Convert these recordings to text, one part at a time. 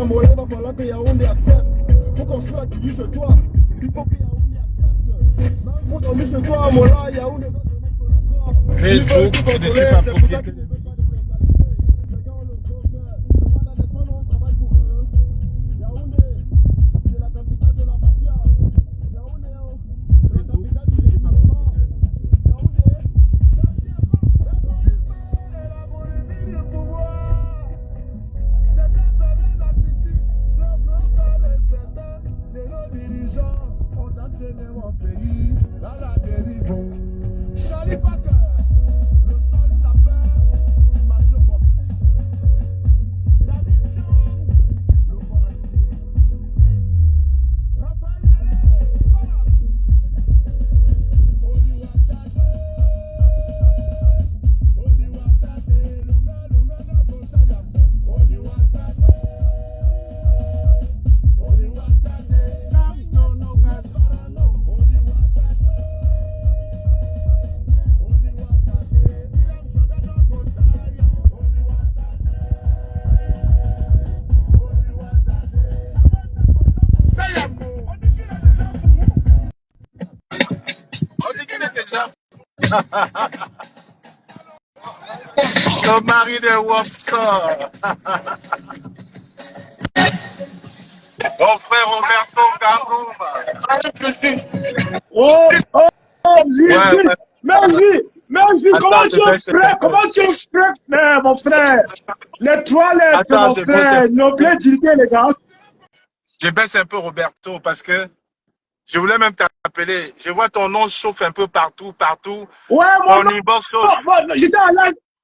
toi, Mola, il va falloir que Yaoundé accepte. Pour construire Kiki chez toi, il faut que Yaoundé accepte. Même pour dormir chez toi, Mola, Yaoundé doit donner son accord. Facebook, je ne suis pas propriétaire de le mari de Worpsor. Mon frère Roberto Gangoma. Oh, Ouais. merci, comment tu fais, mon frère? Les toilettes, Attends, mon je frère, baisse. nos plaisirs, les gars. Je baisse un peu Roberto parce que je voulais même t'appeler. Je vois ton nom chauffe un peu partout. Ouais, Mon niveau chauffe.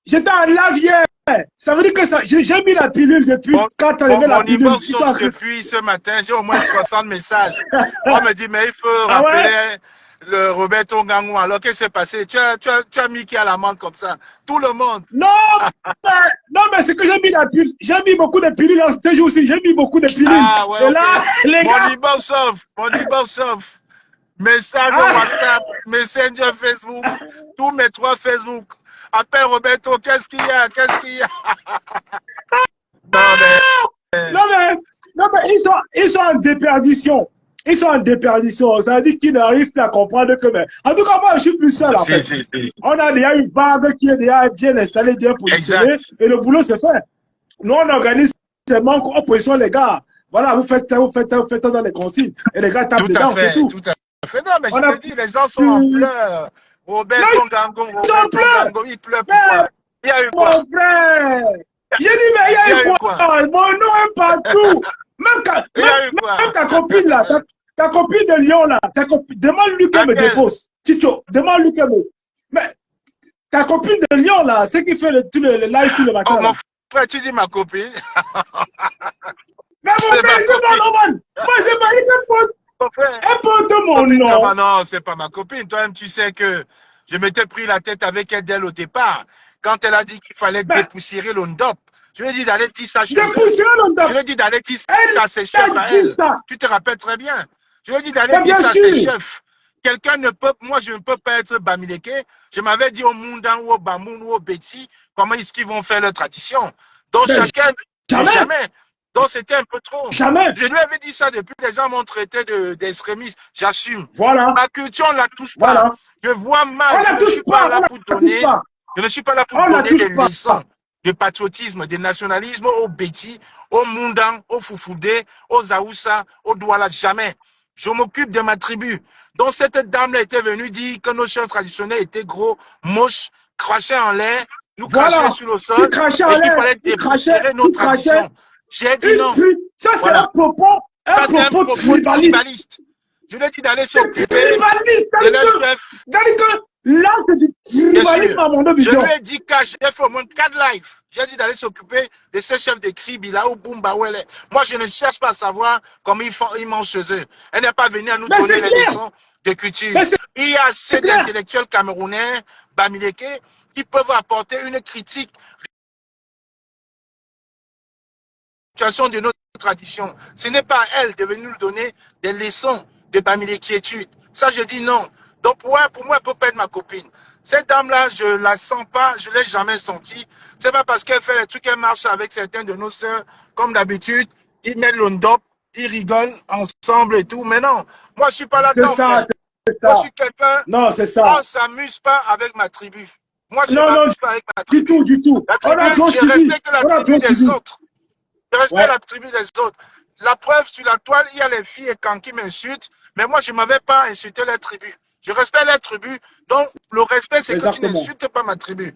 j'étais en live hier. Ça veut dire que ça, j'ai mis la pilule depuis quand tu as levé la Mon pilule. niveau chauffe depuis ce matin. J'ai au moins 60 messages. On me dit, mais il faut Ah rappeler ouais? le Roberto Gangoma. Alors, qu'est-ce qui s'est passé? Tu as mis qui à l'amende comme ça? Tout le monde. Non, mais c'est que j'ai mis la pilule. J'ai mis beaucoup de pilules dans ce jour-ci. J'ai mis beaucoup de pilules. Ah ouais, Et là, les mon gars. niveau chauffe. Message WhatsApp, Messenger Facebook, tous mes 3 Facebook. Appelle Roberto, qu'est-ce qu'il y a? Non, mais ils sont en déperdition. Ils sont en déperdition. Ça veut dire qu'ils n'arrivent plus à comprendre que, mais, en tout cas, moi, je suis plus seul, en fait. Si. On a déjà une vague qui est déjà bien installée, bien positionnée, Exact. et le boulot se fait. Nous, on organise seulement en position, les gars. Voilà, vous faites ça dans les consignes. Et les gars tapent dedans, c'est tout. Tout à fait. Non, mais je te dis, les gens sont en pleurs. Roberto Gangoma, il pleure pourquoi? Il y a eu quoi? Mon frère, j'ai dit, mais il y a eu quoi? Mon nom est partout. Même ta copine là, ta copine de Lyon là, demande-lui qu'elle me dépose. Chicho, demande-lui qu'elle me. Mais ta copine de Lyon là, c'est qui fait le live tout le matin. Oh, mon frère, tu dis ma copine? Mais mon frère, non, moi, c'est pas une un peu de mon nom. Non, c'est pas ma copine. Toi-même, tu sais que je m'étais pris la tête avec elle dès le départ. Quand elle a dit qu'il fallait dépoussiérer l'ONDOP, je lui ai dit d'aller dire ça chez elle. Je lui ai dit d'aller dire ça à ses chefs à elle. Tu te rappelles très bien. Je lui ai dit d'aller dire ça à ses chefs. Quelqu'un ne peut, moi je ne peux pas être Bamileke. Je m'avais dit au Mundan ou au Bamoun ou au Betsi, comment est-ce qu'ils vont faire leur tradition. Donc chacun, jamais. Donc c'était un peu trop. Jamais. Je lui avais dit ça depuis, les gens m'ont traité d'extrémiste. J'assume. Voilà. Ma culture, on ne la touche pas. Voilà. Je vois mal. Je ne suis pas là pour donner. Je ne suis pas là pour donner des leçons de patriotisme, de nationalisme au Betsi, au Mundan, au Foufoudé, aux Aoussa, au Douala. Jamais. Je m'occupe de ma tribu. Donc cette dame-là était venue dire que nos chefs traditionnels étaient gros, moches, crachaient en l'air, nous crachaient sur le sol, et qu'il fallait dépoussiérer nos traditions. J'ai dit non. Ça, c'est un propos tribaliste. Je lui ai dit d'aller s'occuper de leur chef. Là, c'est du tribalisme à mon vision. Je lui ai dit qu'à j'ai fait au moins 4 lives. J'ai dit d'aller s'occuper de ce chef de tribu là ou Bumba. Moi, je ne cherche pas à savoir comment ils mangent chez eux. Elle n'est pas venue à nous donner les leçons de culture. Il y a assez d'intellectuels camerounais, Bamileke, qui peuvent apporter une critique de notre tradition. Ce n'est pas à elle de venir nous donner des leçons de Bamileke. Ça, je dis non. Donc, pour moi, elle ne peut pas être ma copine. Cette dame-là, je ne la sens pas, je ne l'ai jamais sentie. Ce n'est pas parce qu'elle fait les trucs, elle marche avec certains de nos sœurs, comme d'habitude. ils mettent le ndop, ils rigolent ensemble et tout. Mais non, moi, je ne suis pas là-dedans. C'est moi, ça. je suis quelqu'un. Non, c'est ça. On ne s'amuse pas avec ma tribu. Moi, je ne Non, m'amuse pas avec ma tribu. du tout. La tribu, je respecte la tribu des autres. Je respecte la tribu des autres. La preuve, sur la toile, il y a les filles et quand qui m'insultent, mais moi, je ne m'avais pas insulté les tribus. Je respecte les tribus. Donc, le respect, c'est que tu n'insultes pas ma tribu.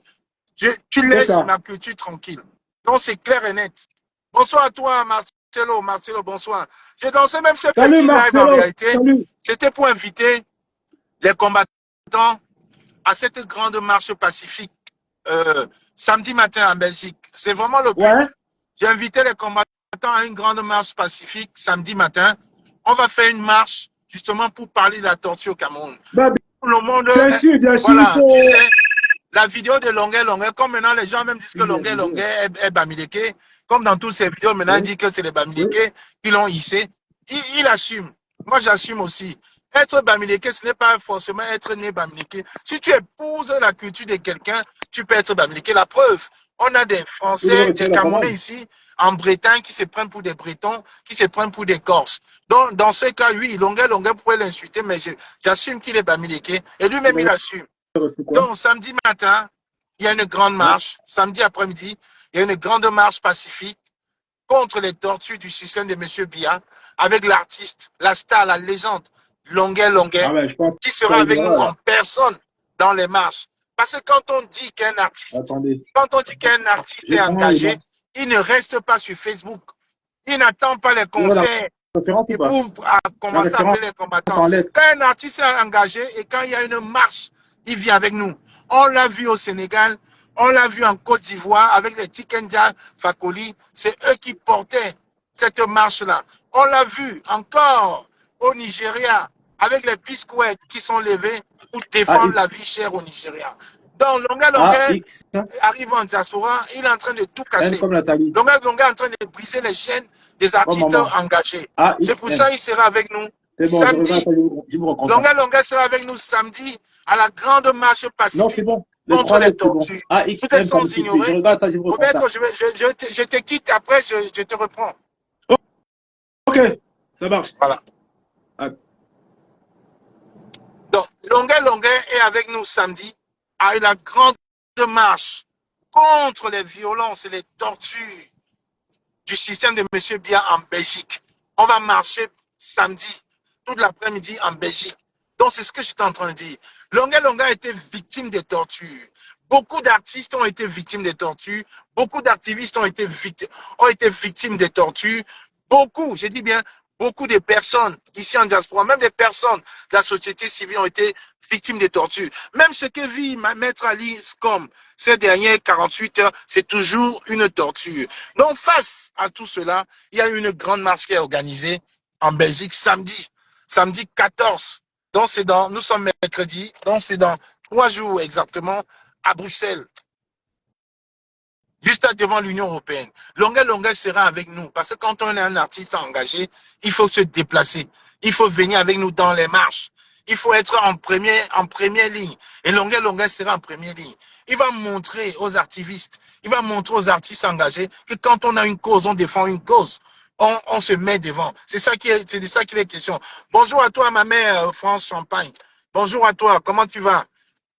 Tu laisses ma culture tranquille. Donc, c'est clair et net. Bonsoir à toi, Marcelo. Marcelo, bonsoir. J'ai dansé même ce petit live en réalité. C'était pour inviter les combattants à cette grande marche pacifique samedi matin en Belgique. C'est vraiment le but. Ouais. J'ai invité les combattants à une grande marche pacifique samedi matin. On va faire une marche justement pour parler de la torture au Cameroun. Bah, le monde, bien sûr, voilà, tu sais, la vidéo de Longuet, comme maintenant les gens même disent que Longuet est Bamileke, comme dans toutes ces vidéos, maintenant ils disent que c'est les Bamileke qui l'ont hissé. Il assume. Moi, j'assume aussi. Être Bamileke, ce n'est pas forcément être né Bamileke. Si tu épouses la culture de quelqu'un, tu peux être Bamileke. La preuve, on a des Français, des Camerounais ici, en Bretagne, qui se prennent pour des Bretons, qui se prennent pour des Corses. Donc, dans ce cas, oui, Longuet pourrait l'insulter, mais j'assume qu'il est Bamileke. Et lui-même, il assume. Donc, samedi matin, il y a une grande marche. Samedi après-midi, il y a une grande marche pacifique contre les tortures du système de M. Biya, avec l'artiste, la star, la légende, Longuet, qui sera avec nous en personne dans les marches. Parce que quand on dit qu'un artiste, est engagé, il ne reste pas sur Facebook. Il n'attend pas les concerts et pour commencer à appeler les combattants. Quand un artiste est engagé et quand il y a une marche, il vient avec nous. On l'a vu au Sénégal, on l'a vu en Côte d'Ivoire avec les Tikenja Fakoli. C'est eux qui portaient cette marche-là. On l'a vu encore au Nigeria avec les P-Squares qui sont levés pour défendre la vie chère au Nigeria. Donc, Longuet arrive en diaspora, il est en train de tout casser. Longuet est en train de briser les chaînes des artistes engagés. C'est pour ça qu'il sera avec nous samedi. Longuet sera avec nous samedi à la grande marche pacifique contre les tortures. Tout est sans ignorer. Roberto, je te quitte, après je te reprends. Ok, ça marche. Voilà. Donc, Longuet est avec nous samedi à la grande marche contre les violences et les tortures du système de M. Biya en Belgique. On va marcher samedi, toute l'après-midi en Belgique. Donc, c'est ce que j'étais en train de dire. Longuet a été victime des tortures. Beaucoup d'artistes ont été victimes des tortures. Beaucoup d'activistes ont été victimes des tortures. Beaucoup, je dis bien, beaucoup de personnes ici en diaspora, même des personnes de la société civile ont été victimes des tortures. Même ce que vit Maître Ali Scom ces dernières 48 heures, c'est toujours une torture. Donc, face à tout cela, il y a une grande marche qui est organisée en Belgique samedi 14. Donc, nous sommes mercredi, donc c'est dans 3 jours exactement à Bruxelles. Juste devant l'Union européenne. Longuet sera avec nous. Parce que quand on est un artiste engagé, il faut se déplacer. Il faut venir avec nous dans les marches. Il faut être en première ligne. Et Longuet sera en première ligne. Il va montrer aux activistes, il va montrer aux artistes engagés que quand on a une cause, on défend une cause. On se met devant. C'est de ça qu'il est question. Bonjour à toi, ma mère, France Champagne. Bonjour à toi. Comment tu vas?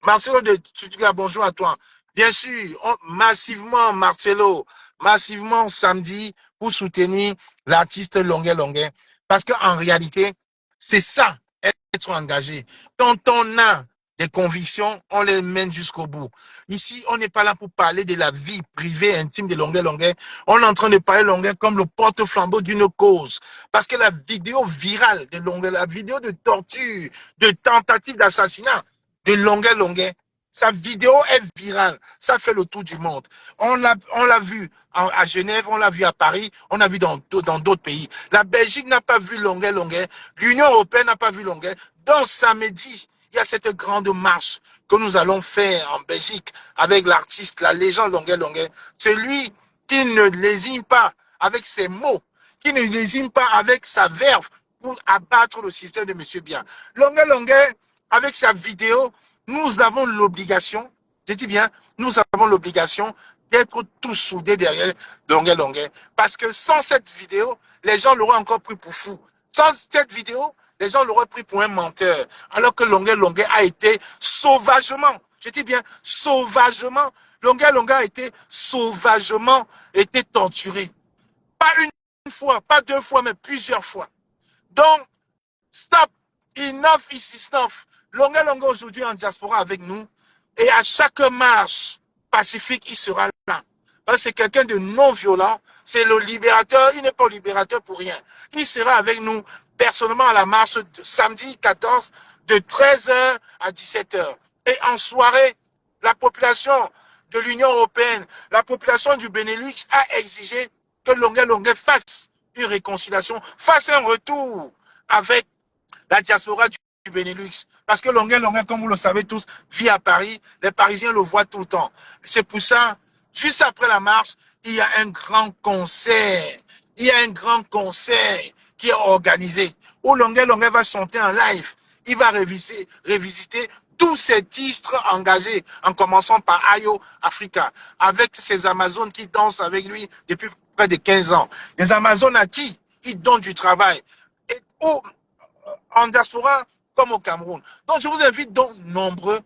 Marcelo de Tutuga, bonjour à toi. Bien sûr, massivement, Marcelo, massivement samedi pour soutenir l'artiste Longuet. Parce qu'en réalité, c'est ça, être engagé. Quand on a des convictions, on les mène jusqu'au bout. Ici, on n'est pas là pour parler de la vie privée, intime de Longuet. On est en train de parler Longuet comme le porte-flambeau d'une cause. Parce que la vidéo virale de Longuet, la vidéo de torture, de tentative d'assassinat de Longuet, sa vidéo est virale. Ça fait le tour du monde. On l'a vu à Genève, on l'a vu à Paris, on l'a vu dans d'autres pays. La Belgique n'a pas vu Longuet. L'Union européenne n'a pas vu Longuet. Donc, samedi, il y a cette grande marche que nous allons faire en Belgique avec l'artiste, la légende Longuet. C'est lui qui ne lésine pas avec ses mots, qui ne lésine pas avec sa verve pour abattre le système de M. Biya. Longuet, avec sa vidéo, nous avons l'obligation, je dis bien, nous avons l'obligation d'être tous soudés derrière Longuet Longuet. Parce que sans cette vidéo, les gens l'auraient encore pris pour fou. Sans cette vidéo, les gens l'auraient pris pour un menteur. Alors que Longuet Longuet a été sauvagement, je dis bien sauvagement, Longuet Longuet a été sauvagement torturé. Pas une fois, pas deux fois, mais plusieurs fois. Donc, stop, enough is enough. Longuet Longuet aujourd'hui en diaspora avec nous. Et à chaque marche pacifique, il sera là. C'est quelqu'un de non violent. C'est le libérateur. Il n'est pas le libérateur pour rien. Il sera avec nous personnellement à la marche de samedi 14 de 13h à 17h. Et en soirée, la population de l'Union européenne, la population du Benelux a exigé que Longuet Longuet fasse une réconciliation, fasse un retour avec la diaspora du Benelux. Parce que Longuet Longuet, comme vous le savez tous, vit à Paris. Les Parisiens le voient tout le temps. C'est pour ça, juste après la marche, il y a un grand concert. Il y a un grand concert qui est organisé. Où Longuet Longuet va chanter en live. Il va révisiter tous ces titres engagés, en commençant par Ayo Africa, avec ces Amazones qui dansent avec lui depuis près de 15 ans. Les Amazones à qui ils donnent du travail. Et en diaspora comme au Cameroun. Donc, je vous invite donc nombreux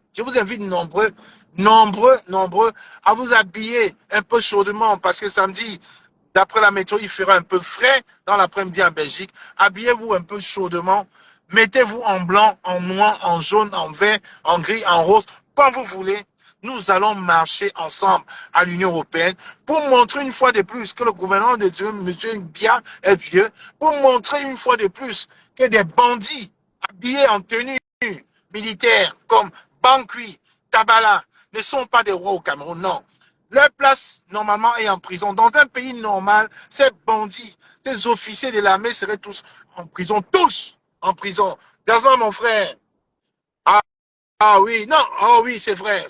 à vous habiller un peu chaudement parce que samedi, d'après la météo, il fera un peu frais dans l'après-midi en Belgique. Habillez-vous un peu chaudement. Mettez-vous en blanc, en noir, en jaune, en vert, en gris, en rose, comme vous voulez. Nous allons marcher ensemble à l'Union européenne pour montrer une fois de plus que le gouvernement de M. Biya est vieux, pour montrer une fois de plus que des bandits habillés en tenue militaire comme Bankui, Tabala ne sont pas des rois au Cameroun, non. Leur place, normalement, est en prison. Dans un pays normal, ces bandits, ces officiers de l'armée seraient tous en prison, tous en prison. Desmond, mon frère. Ah oui, non, oh oui, c'est vrai,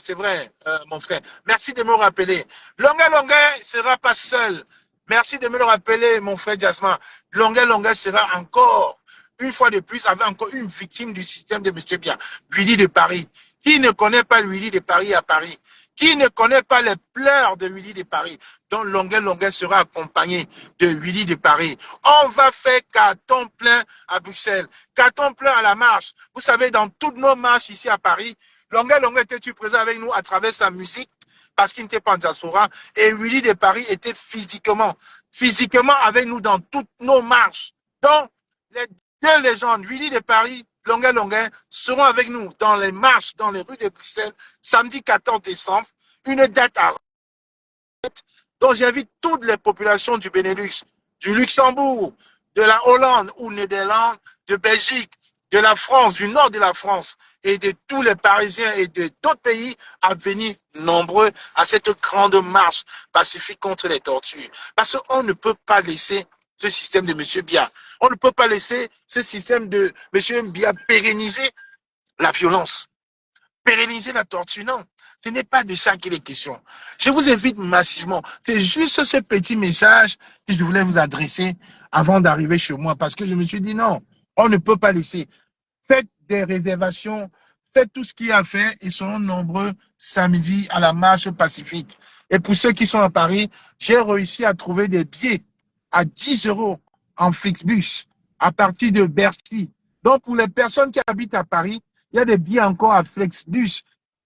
mon frère. Merci de me rappeler. Longuet Longuet ne sera pas seul. Merci de me le rappeler, mon frère Jasmin. Longuet Longuet sera encore, une fois de plus, avec encore une victime du système de M. Biya, Willy de Paris. Qui ne connaît pas Willy de Paris à Paris? Qui ne connaît pas les pleurs de Willy de Paris? Donc Longuet Longuet sera accompagné de Willy de Paris. On va faire carton plein à Bruxelles, carton plein à la marche. Vous savez, dans toutes nos marches ici à Paris, Longuet Longuet était présent avec nous à travers sa musique parce qu'il n'était pas en diaspora. Et Willy de Paris était physiquement avec nous dans toutes nos marches. Donc, les deux légendes, Willy de Paris, Longuet Longuet, seront avec nous dans les marches, dans les rues de Bruxelles, samedi 14 décembre, une date à donc j'invite toutes les populations du Benelux, du Luxembourg, de la Hollande ou Néderlande, de Belgique, de la France, du nord de la France et de tous les Parisiens et de d'autres pays à venir nombreux à cette grande marche pacifique contre les tortures. Parce qu'on ne peut pas laisser ce système de M. Biya, on ne peut pas laisser ce système de M. Biya pérenniser la violence, pérenniser la torture, non. Ce n'est pas de ça qu'il est question. Je vous invite massivement. C'est juste ce petit message que je voulais vous adresser avant d'arriver chez moi parce que je me suis dit non, on ne peut pas laisser. Faites des réservations, faites tout ce qu'il y a à faire. Ils seront nombreux samedi à la marche pacifique. Et pour ceux qui sont à Paris, j'ai réussi à trouver des billets à 10 € en Flixbus à partir de Bercy. Donc pour les personnes qui habitent à Paris, il y a des billets encore à Flixbus.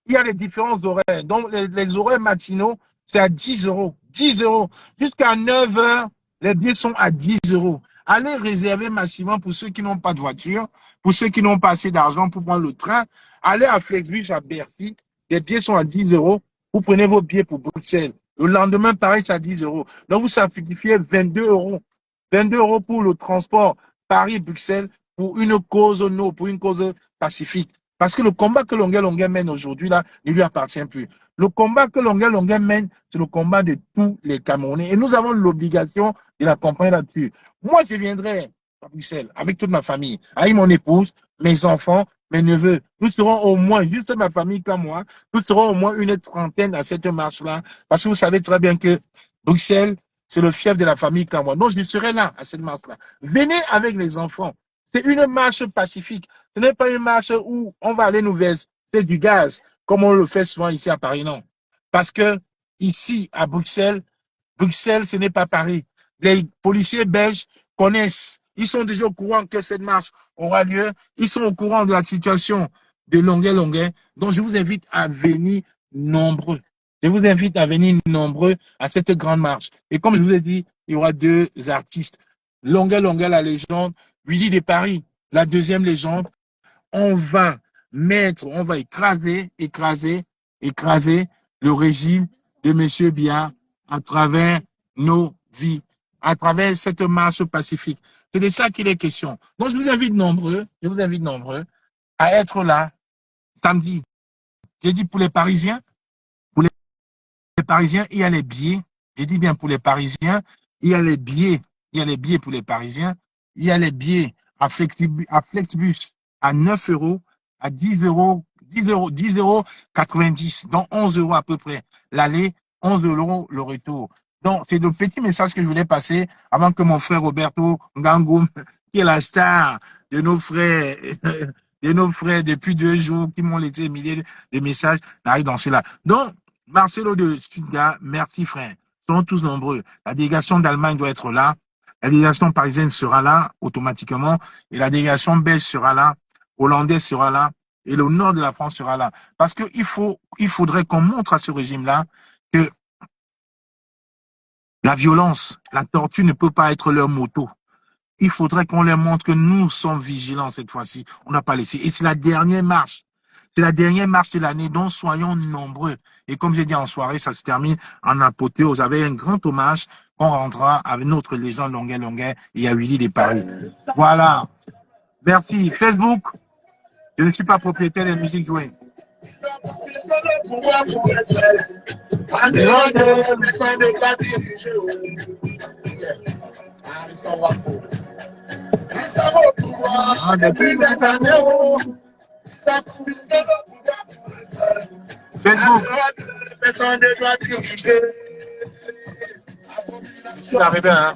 Il y a les différents horaires. Donc, les horaires matinaux, c'est à 10 €. 10 €. Jusqu'à 9 h, les billets sont à 10 €. Allez réserver massivement pour ceux qui n'ont pas de voiture, pour ceux qui n'ont pas assez d'argent pour prendre le train. Allez à Flexbus à Bercy. Les billets sont à 10 €. Vous prenez vos billets pour Bruxelles. Le lendemain, pareil, c'est à 10 €. Donc, vous sacrifiez 22 €. 22 € pour le transport Paris-Bruxelles pour une cause pacifique. Parce que le combat que Longuet Longuet mène aujourd'hui, là, ne lui appartient plus. Le combat que Longuet Longuet mène, c'est le combat de tous les Camerounais. Et nous avons l'obligation de l'accompagner là-dessus. Moi, je viendrai à Bruxelles avec toute ma famille, avec mon épouse, mes enfants, mes neveux. Nous serons au moins, juste ma famille comme moi, nous serons au moins une trentaine à cette marche-là. Parce que vous savez très bien que Bruxelles, c'est le fief de la famille comme moi. Donc, je serai là à cette marche-là. Venez avec les enfants. C'est une marche pacifique. Ce n'est pas une marche où on va aller nous verser du gaz, comme on le fait souvent ici à Paris, non. Parce que ici à Bruxelles, Bruxelles, ce n'est pas Paris. Les policiers belges connaissent, ils sont déjà au courant que cette marche aura lieu, ils sont au courant de la situation de Longueuil-Longueuil. Donc, je vous invite à venir nombreux. Je vous invite à venir nombreux à cette grande marche. Et comme je vous ai dit, il y aura deux artistes. Longueuil-Longueuil, la légende, Willy de Paris, la deuxième légende. On va écraser le régime de M. Biya à travers nos vies, à travers cette marche pacifique. C'est de ça qu'il est question. Donc, je vous invite nombreux à être là samedi. J'ai dit pour les Parisiens, il y a les billets. J'ai dit bien pour les Parisiens, il y a les billets pour les Parisiens. Il y a les billets à Flexbus à 9 euros, à 10 euros, 90, donc 11 euros à peu près l'aller, 11 euros le retour. Donc, c'est le petit message que je voulais passer avant que mon frère Roberto Ngangoum, qui est la star de nos frères, depuis 2 jours, qui m'ont laissé milliers de messages, n'arrive dans cela. Donc, Marcelo de Stuttgart, merci frère. Ils sont tous nombreux. La délégation d'Allemagne doit être là. La délégation parisienne sera là automatiquement. Et la délégation belge sera là. Hollandais sera là. Et le nord de la France sera là. Parce qu'il faudrait qu'on montre à ce régime-là que la violence, la torture ne peut pas être leur moto. Il faudrait qu'on leur montre que nous sommes vigilants cette fois-ci. On n'a pas laissé. Et c'est la dernière marche. C'est la dernière marche de l'année, donc soyons nombreux. Et comme j'ai dit en soirée, ça se termine en apothéose. Vous avez un grand hommage qu'on rendra avec notre légende Longueuil-Longueuil et à Willy de Paris. Voilà. Merci. Facebook, je ne suis pas propriétaire de musique jouée. Facebook. C'est arrivé, hein?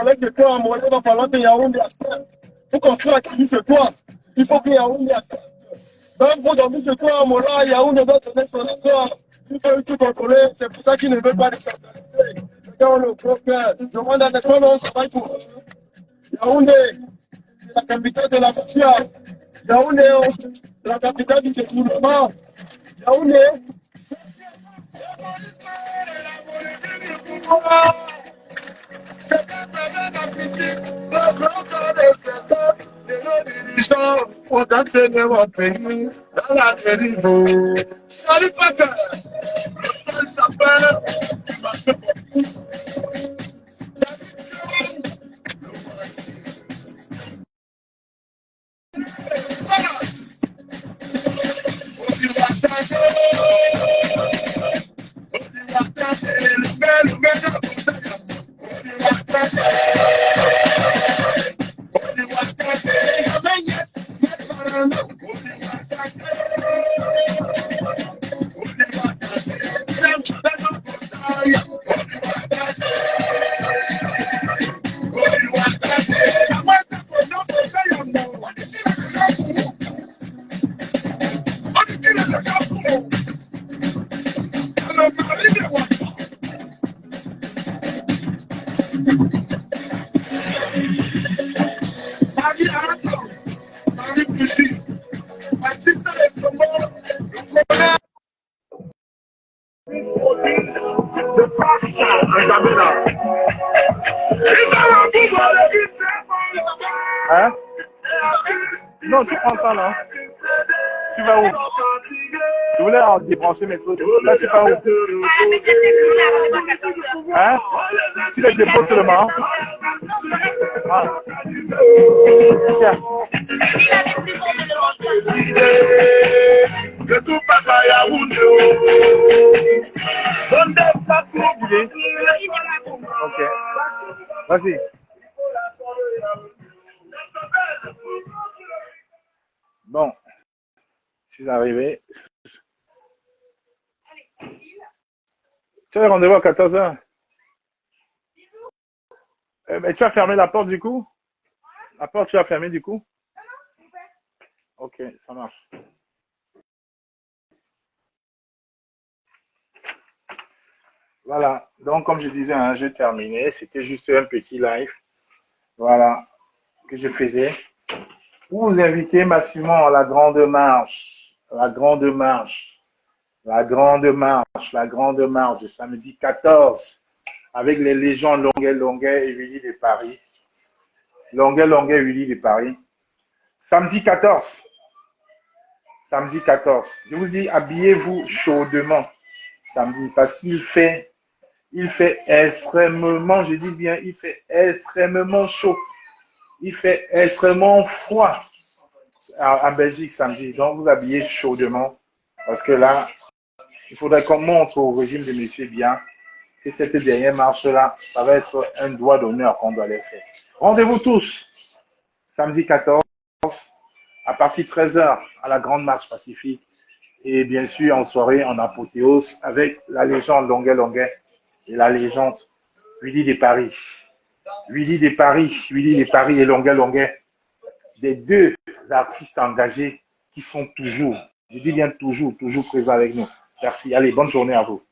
Avec le temps, moi, il va falloir que Yaoundé accepte. Pour construire un crédit sur toi, il faut que Yaoundé accepte. Donc, pour dormir sur toi, moi, là, Yaoundé doit donner son accord. Il faut tout contrôler. C'est pour ça qu'il ne veut pas décentraliser. Dans le procureur, je demande à l'école, on travaille pour Yaoundé, c'est la capitale de la mafia. Yaoundé, c'est la capitale du détournement. Yaoundé, on t'a tenu votre pays dans la dérive. Salut, papa! Ça s'appelle. Hein? Non, tu prends ça là. Tu vas où? Je voulais débrancher mes trucs. Là, tu vas où? Hein? Tu les déposes seulement. Ah. Tiens. Ok. Vas-y. Bon. Je suis arrivé. Tu as rendez-vous à 14h. Mais tu as fermé la porte du coup? La porte, tu as fermé du coup? Ok, ça marche. Voilà. Donc, comme je disais, hein, j'ai terminé. C'était juste un petit live. Voilà. Que je faisais. Pour vous inviter massivement à la grande marche. La grande marche. La grande marche. La grande marche. Le samedi 14. Avec les légendes Longuet et Willy de Paris. Longuet, Willy de Paris. Samedi 14. Samedi 14. Je vous dis, habillez-vous chaudement. Samedi, parce qu'il fait extrêmement, je dis bien, il fait extrêmement chaud. Il fait extrêmement froid en Belgique samedi. Donc, vous habillez chaudement. Parce que là, il faudrait qu'on montre au régime de M. Biya que cette dernière marche-là, ça va être un doigt d'honneur qu'on doit les faire. Rendez-vous tous, samedi 14, à partir de 13h, à la Grande Marche Pacifique. Et bien sûr, en soirée, en apothéose, avec la légende Longuet et la légende Willy de Paris. Willy de Paris et Longuet. Des deux artistes engagés qui sont toujours, je dis bien toujours présents avec nous. Merci. Allez, bonne journée à vous.